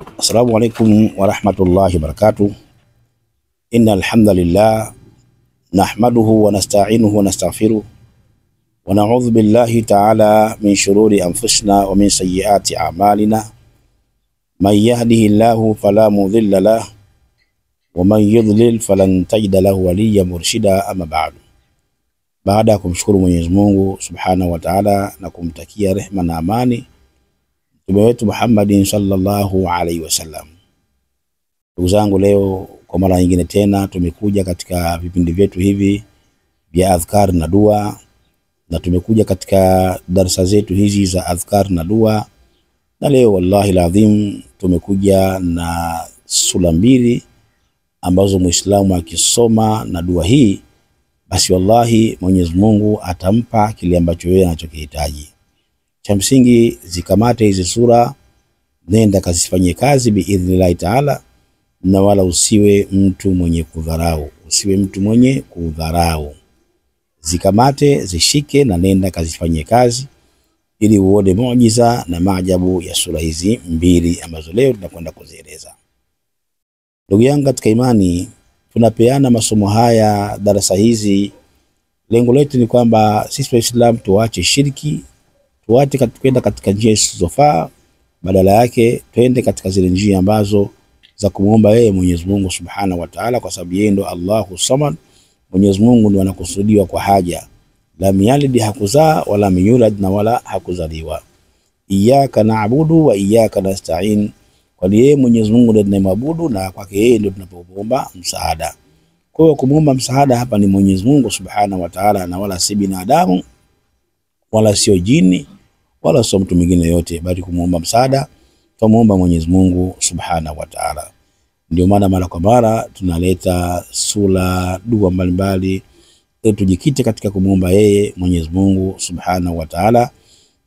Assalamu alaikum warahmatullahi wabarakatuh. Innal hamdalillah nahmaduhu wa nasta'inuhu wa nastaghfiruh wa na'udhu billahi ta'ala min shururi anfusina wa min sayyiati a'malina. Man yahdihillahu fala mudilla lahu wa man yudlil falan tajida lahu waliyyan murshida. Amma ba'du. Baada ya kumshukuru Mwenyezi Mungu Subhanahu wa Ta'ala na kumtakia rehema na amani Mtume wetu Muhammadin sallallahu alaihi wasallam. Ndugu zangu, leo kwa mara nyingine tena tumekuja katika vipindi vyetu hivi vya adhkar na dua, na tumekuja katika darasa zetu hizi za adhkar na dua, na leo wallahi alazim tumekuja na sura mbili ambazo Muislamu akisoma na dua hii basi wallahi Mwenyezi Mungu atampa kile ambacho yeye anachokihitaji. Cha msingi zikamate hizi sura, nenda kazifanyie kazi biidhnillahi taala, na wala usiwe mtu mwenye kudharau, usiwe mtu mwenye kudharau. Zikamate, zishike na nenda kazifanyie kazi ili uone muujiza na maajabu ya sura hizi mbili ambazo leo tunakwenda kuzieleza. Ndugu yangu katika imani, tunapeana masomo haya, darasa hizi, lengo letu ni kwamba sisi Waislamu tuache shirki, tuache kwenda katika njia zisizofaa, badala yake twende katika zile njia ambazo za kumuomba yeye Mwenyezi Mungu Subhanahu wa Ta'ala, kwa sababu yeye ndo Allahu Samad. Mwenyezi Mungu ndo anakusudiwa kwa haja. Lam yalid, hakuzaa, wala yulad, na wala hakuzaliwa. Iyyaka na'budu wa iyyaka nasta'in, kwa yeye Mwenyezi Mungu ndiye tunayemwabudu na kwake yeye ndio tunapoomba msaada. Kwa hiyo kumuomba msaada hapa ni Mwenyezi Mungu Subhanahu wa Ta'ala, na wala si binadamu, wala sio jini, wala sio mtu mwingine yote, bali kumuomba msaada tumuomba Mwenyezi Mungu Subhanahu wa Ta'ala. Ndio maana mara kwa mara tunaleta sura, dua mbalimbali ili tujikite katika kumuomba yeye Mwenyezi Mungu Subhanahu wa Ta'ala,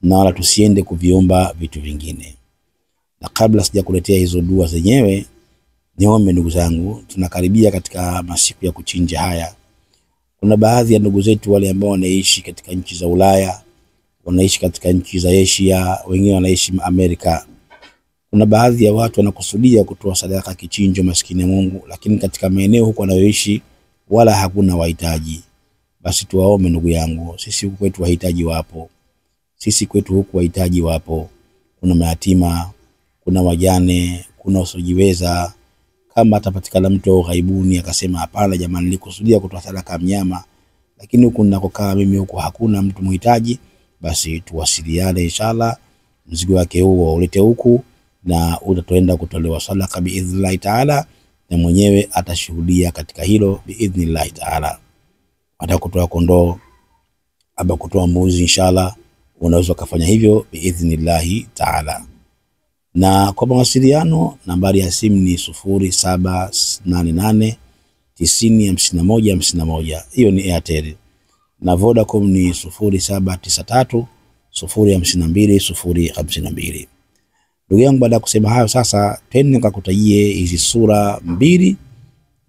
na wala tusiende kuviomba vitu vingine. Na kabla sijakuletea hizo dua zenyewe, niombe ndugu zangu, tunakaribia katika masiku ya kuchinja haya. Kuna baadhi ya ndugu zetu wale ambao wanaishi katika nchi za Ulaya, wanaishi katika nchi za Asia, wengine wanaishi Amerika. Kuna baadhi ya watu wanakusudia kutoa sadaka kichinjo, maskini Mungu, lakini katika maeneo huko wanayoishi wala hakuna wahitaji. Basi tuwaombe ndugu yangu, sisi huku kwetu wahitaji wapo. Sisi kwetu huku wahitaji wapo. Kuna mayatima, kuna wajane, kuna wasiojiweza. Kama atapatikana mtu ghaibuni akasema hapana jamani, nilikusudia kutoa sadaka mnyama, lakini huku ninakokaa mimi huku hakuna mtu mhitaji, basi tuwasiliane inshallah, mzigo wake huo ulete huku na utatoenda kutolewa sadaka biidhnillahi taala, na mwenyewe atashuhudia katika hilo biidhnillahi taala. Atakutoa kondoo aba kutoa mbuzi, inshallah unaweza kufanya hivyo biidhnillahi taala. Na kwa mawasiliano nambari ya simu ni 0788 905151, hiyo ni Airtel, na Vodacom ni 0793 052 052. Ndugu yangu, baada ya kusema hayo sasa twende nikakutajie hizi sura mbili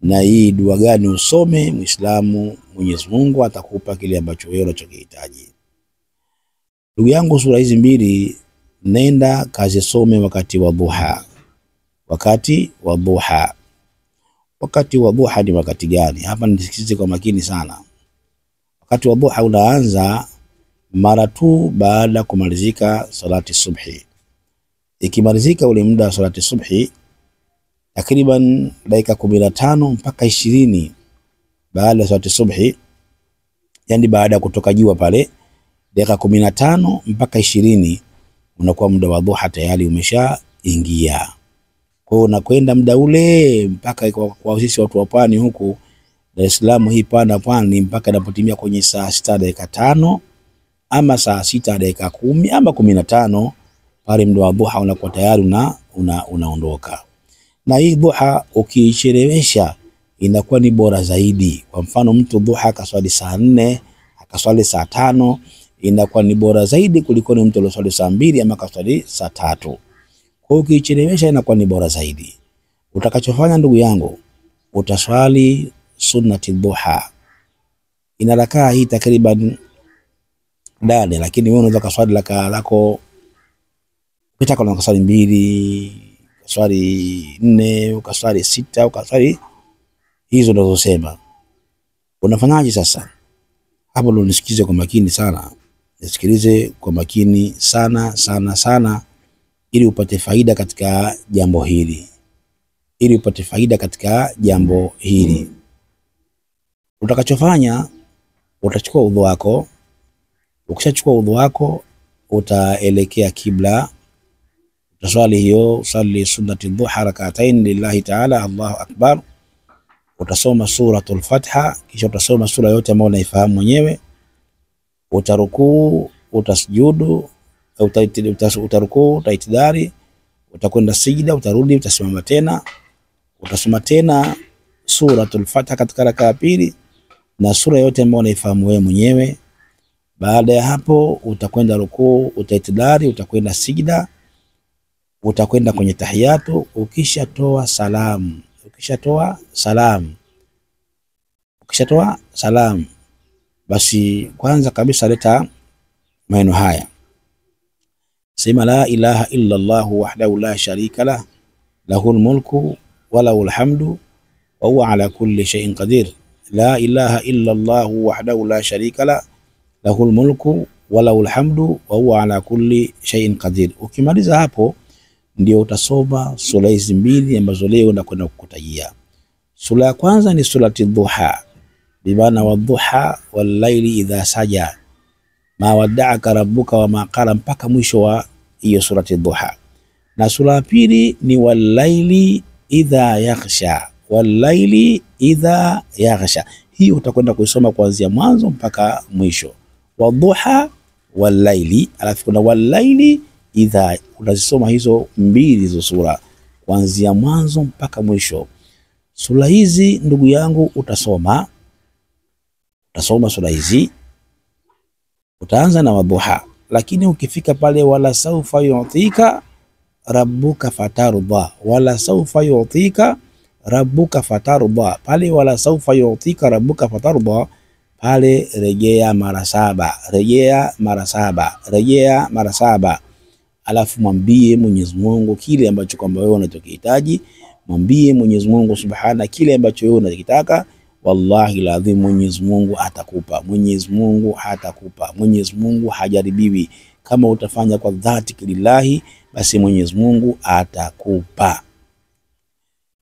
na hii dua gani usome. Muislamu, Mwenyezi Mungu atakupa kile ambacho wewe unachokihitaji. Ndugu yangu, sura hizi mbili nenda kazisome wakati wa duha. Wakati wa duha. Wakati wa duha ni wakati gani? Hapa nisikize kwa makini sana. Wakati wa duha unaanza mara tu baada kumalizika salati subhi. Ikimalizika ule muda wa salati subhi, takriban dakika 15 mpaka 20 baada ya salati subhi, yani baada kutoka jua pale, dakika 15 mpaka 20 unakuwa muda wa duha tayari umeshaingia. Kwa hiyo unakwenda muda ule mpaka kwa sisi watu wa pwani huku Dar es Salaam, hii pwani, mpaka inapotimia kwenye saa 6 dakika 5 ama saa 6 dakika 10 ama 15, pale muda wa duha unakuwa tayari unaondoka. Na hii duha ukiichelewesha inakuwa ni bora zaidi. Kwa mfano mtu duha akaswali saa 4, akaswali saa 5, inakuwa ni bora zaidi kuliko ni mtu aliyoswali saa 2 ama akaswali saa 3. Kwa hiyo ukiichelewesha inakuwa ni bora zaidi. Utakachofanya ndugu yangu, utaswali sunnati duha. Ina rakaa hii takriban 8, lakini wewe unaweza kuswali rakaa lako ukitaka na kuswali 2, ukaswali 4, ukaswali 6, ukaswali hizo unazosema. Unafanyaje sasa? Hapo ndo nisikize kwa makini sana. Nisikilize kwa makini sana sana sana ili upate faida katika jambo hili. Utakachofanya, utachukua udhu wako. Ukishachukua udhu wako, utaelekea kibla. Utaswali hiyo, usali sunnati dhuha rak'atayn lillahi ta'ala, Allahu akbar. Utasoma suratul Fatiha, kisha utasoma sura yote ambayo unaifahamu mwenyewe. Utarukuu, utasujudu, utarukuu, utaitidari, utakwenda sijida, utarudi, utasimama tena. Utasoma tena suratul Fatiha katika raka ya pili na sura yote ambayo unaifahamu wewe mwenyewe. Baada ya hapo utakwenda rukuu, utaitidari, utakwenda sijida, utakwenda kwenye tahiyatu. Ukishatoa salamu, basi kwanza kabisa leta maneno haya. Sema la ilaha illa Allah wahdahu la sharika lah, lahul mulku wa lahul hamdu wa huwa ala kulli shay'in qadir. La ilaha illa Allah wahdahu la sharika lah, lahul mulku wa lahul hamdu wa huwa ala kulli shay'in qadir. Ukimaliza hapo ndio utasoma sura hizi mbili ambazo leo nakwenda kukutajia. Sura ya kwanza ni surati dhuha, bimana wadhuha wal laili idha saja ma wada'aka rabbuka wa ma qala, mpaka mwisho wa hiyo surati dhuha. Na sura ya pili ni wal laili idha yaghsha, hii utakwenda kuisoma kuanzia mwanzo mpaka mwisho. Wadhuha wal laili, alafu kuna wal laili idha, unazisoma hizo mbili hizo sura kuanzia mwanzo mpaka mwisho. Sura hizi ndugu yangu utasoma sura hizi. Utaanza na wadhuha, lakini ukifika pale wala saufa yu'tika rabbuka fatarda, wala saufa yu'tika rabbuka fatarda, pale wala saufa yu'tika rabbuka fatarda, pale rejea mara saba. Alafu mwambie Mwenyezi Mungu kile ambacho kwamba wewe unachokihitaji. Mwambie Mwenyezi Mungu subhana kile ambacho wewe unakitaka. Wallahi lazim Mwenyezi Mungu atakupa. Mwenyezi Mungu hajaribiwi. Kama utafanya kwa dhati lillahi, basi Mwenyezi Mungu atakupa.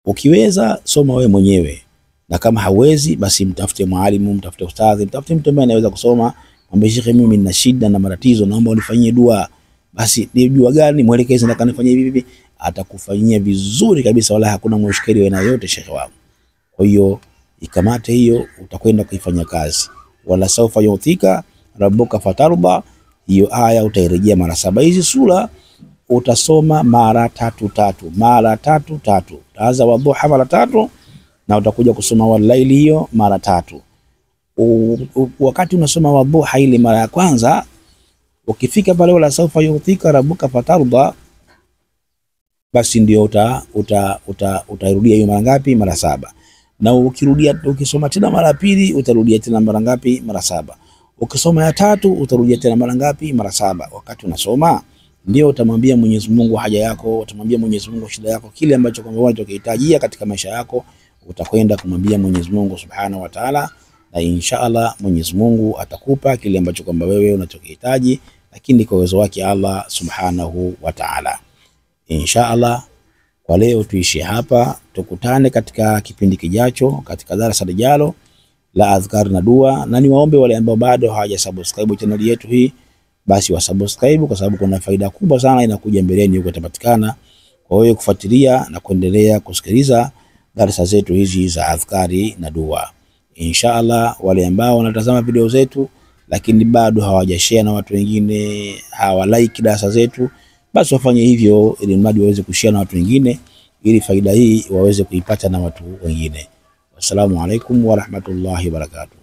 Ukiweza soma wewe mwenyewe, na kama hawezi basi mtafute mwalimu, mtafute ustadhi, mtafute mtu ambaye anaweza kusoma. Mwambie Sheikh, mimi nina shida na matatizo, naomba unifanyie dua. Basi ni dua gani? Mwelekeze na kanifanyia hivi. Atakufanyia vizuri kabisa, wala hakuna mushkeli wa aina yote Sheikh wangu. Kwa hiyo ikamate hiyo, utakwenda kuifanya kazi. Wala saufa yu'tika rabbuka fatarda, hiyo aya utairejea mara 7. Hizi sura utasoma mara tatu. Utaanza wadhuha mara 3 na utakuja kusoma walaili hiyo mara 3. Wakati unasoma wadhuha ile mara ya kwanza, ukifika pale wala saufa yu'tika rabbuka fatarda, basi ndio utairudia hiyo mara ngapi? Mara 7. Na ukirudia, ukisoma tena mara pili utarudia tena mara ngapi? Mara 7. Ukisoma ya 3 utarudia tena mara ngapi? Mara 7. Wakati unasoma ndio utamwambia Mwenyezi Mungu haja yako, utamwambia Mwenyezi Mungu shida yako, kile ambacho kwamba unachokihitaji katika maisha yako, utakwenda kumwambia Mwenyezi Mungu Subhanahu wa Ta'ala, na inshallah Mwenyezi Mungu atakupa kile ambacho kwamba wewe unachokihitaji, lakini kwa uwezo wake Allah Subhanahu wa Ta'ala. Inshallah kwa leo tuishi hapa, tukutane katika kipindi kijacho, katika darasa lijalo la adhkar na dua. Na niwaombe wale ambao bado hawajasubscribe channel yetu hii, basi wasubscribe, kwa sababu kuna faida kubwa sana inakuja mbeleni huko itapatikana. Kwa hiyo kufuatilia na kuendelea kusikiliza darasa zetu hizi za adhkari na dua. Inshallah wale ambao wanatazama video zetu lakini bado hawajashare na watu wengine, hawalike darasa zetu, basi wafanye hivyo ili mradi waweze kushare na watu wengine, ili faida hii waweze kuipata na watu wengine. Wassalamu alaikum wa rahmatullahi wa barakatuh.